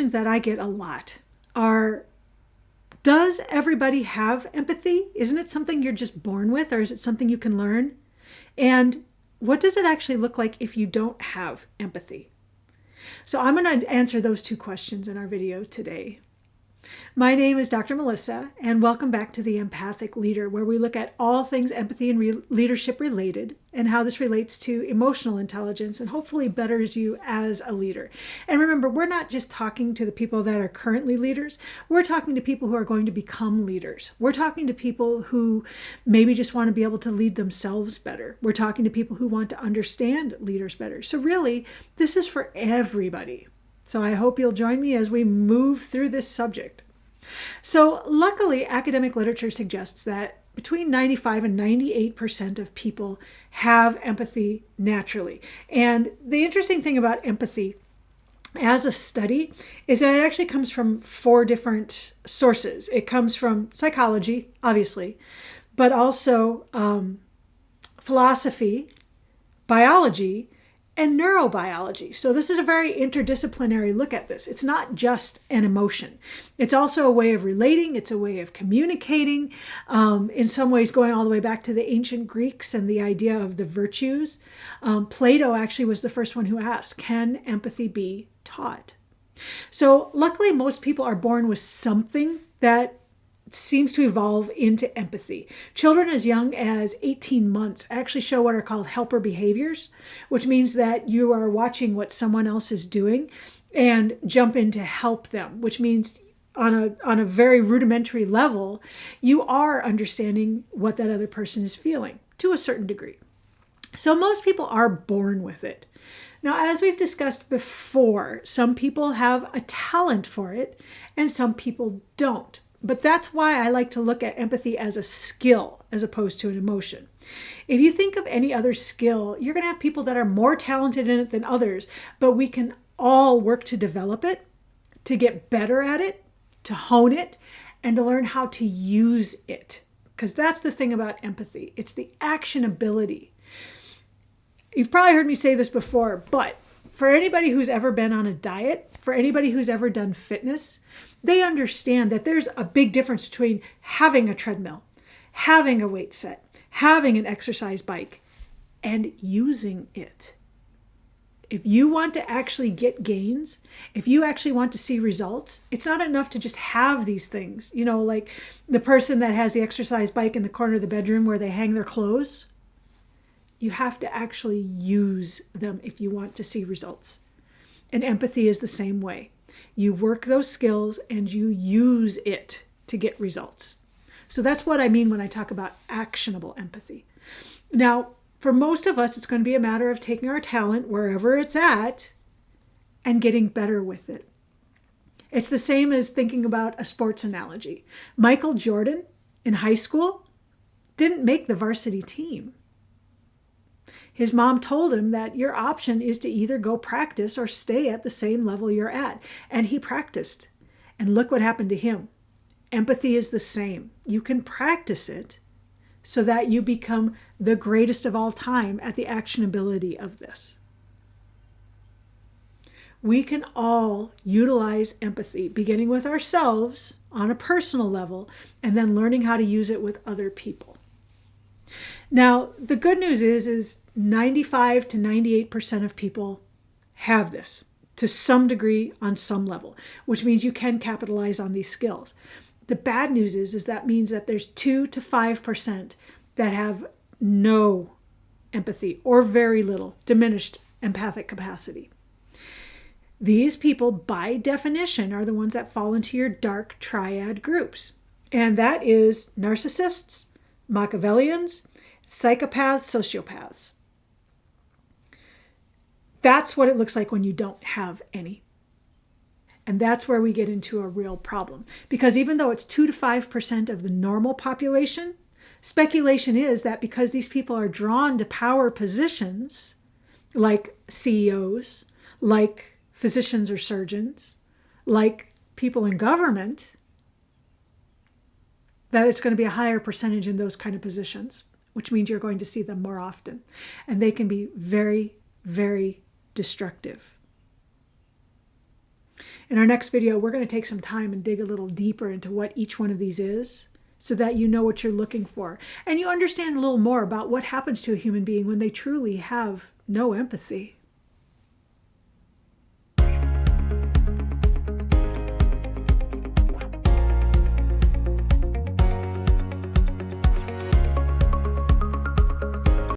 questions that I get a lot are, does everybody have empathy? Isn't it something you're just born with, or is it something you can learn? And what does it actually look like if you don't have empathy? So I'm going to answer those two questions in our video today. My name is Dr. Melissa, and welcome back to The Empathic Leader, where we look at all things empathy and leadership related, and how this relates to emotional intelligence and hopefully betters you as a leader. And remember, we're not just talking to the people that are currently leaders. We're talking to people who are going to become leaders. We're talking to people who maybe just want to be able to lead themselves better. We're talking to people who want to understand leaders better. So really, this is for everybody. So I hope you'll join me as we move through this subject. So luckily, academic literature suggests that between 95 and 98% of people have empathy naturally. And the interesting thing about empathy as a study is that it actually comes from 4 different sources. It comes from psychology, obviously, but also philosophy, biology, and neurobiology. So this is a very interdisciplinary look at this. It's not just an emotion. It's also a way of relating. It's a way of communicating. In some ways, going all the way back to the ancient Greeks and the idea of the virtues. Plato actually was the first one who asked, can empathy be taught? So luckily, most people are born with something that seems to evolve into empathy. Children as young as 18 months actually show what are called helper behaviors, which means that you are watching what someone else is doing and jump in to help them, which means on a very rudimentary level, you are understanding what that other person is feeling to a certain degree. So most people are born with it. Now, as we've discussed before, some people have a talent for it and some people don't. But that's why I like to look at empathy as a skill as opposed to an emotion. If you think of any other skill, you're going to have people that are more talented in it than others, but we can all work to develop it, to get better at it, to hone it, and to learn how to use it. Because that's the thing about empathy. It's the actionability. You've probably heard me say this before, but for anybody who's ever been on a diet, for anybody who's ever done fitness, they understand that there's a big difference between having a treadmill, having a weight set, having an exercise bike, and using it. If you want to actually get gains, if you actually want to see results, it's not enough to just have these things. You know, like the person that has the exercise bike in the corner of the bedroom where they hang their clothes. You have to actually use them if you want to see results. And empathy is the same way. You work those skills and you use it to get results. So that's what I mean when I talk about actionable empathy. Now, for most of us, it's going to be a matter of taking our talent wherever it's at and getting better with it. It's the same as thinking about a sports analogy. Michael Jordan in high school didn't make the varsity team. His mom told him that your option is to either go practice or stay at the same level you're at. And he practiced. And look what happened to him. Empathy is the same. You can practice it so that you become the greatest of all time at the actionability of this. We can all utilize empathy, beginning with ourselves on a personal level, and then learning how to use it with other people. Now, the good news is 95 to 98% of people have this to some degree on some level, which means you can capitalize on these skills. The bad news is that means that there's 2 to 5% that have no empathy or very little, diminished empathic capacity. These people, by definition, are the ones that fall into your dark triad groups. And that is narcissists, Machiavellians, psychopaths, sociopaths. That's what it looks like when you don't have any. And that's where we get into a real problem. Because even though it's 2 to 5% of the normal population, speculation is that because these people are drawn to power positions, like CEOs, like physicians or surgeons, like people in government, that it's going to be a higher percentage in those kind of positions, which means you're going to see them more often. And they can be very, very destructive. In our next video, we're going to take some time and dig a little deeper into what each one of these is so that you know what you're looking for. And you understand a little more about what happens to a human being when they truly have no empathy.